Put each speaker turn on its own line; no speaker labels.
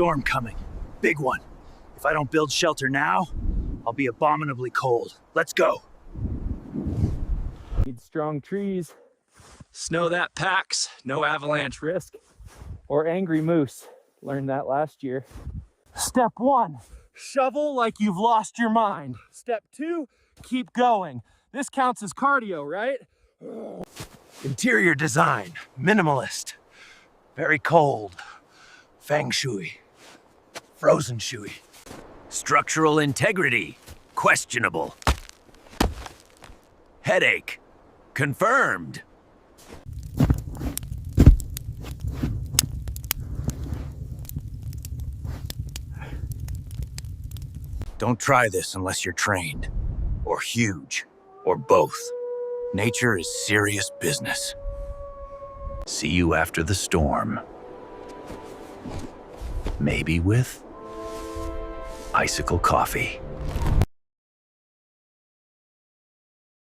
storm coming. Big one. If I don't build shelter now, I'll be abominably cold. Let's go.
Need strong trees, snow that packs, no avalanche risk, or angry moose. Learned that last year. Step 1, shovel like you've lost your mind. Step 2, keep going. This counts as cardio, right?
Interior design, minimalist. Very cold. Feng shui. Frozen shui.
Structural integrity, questionable. Headache, confirmed.
Don't try this unless you're trained, or huge, or both. Nature is serious business.
See you after the storm. Maybe with icicle coffee.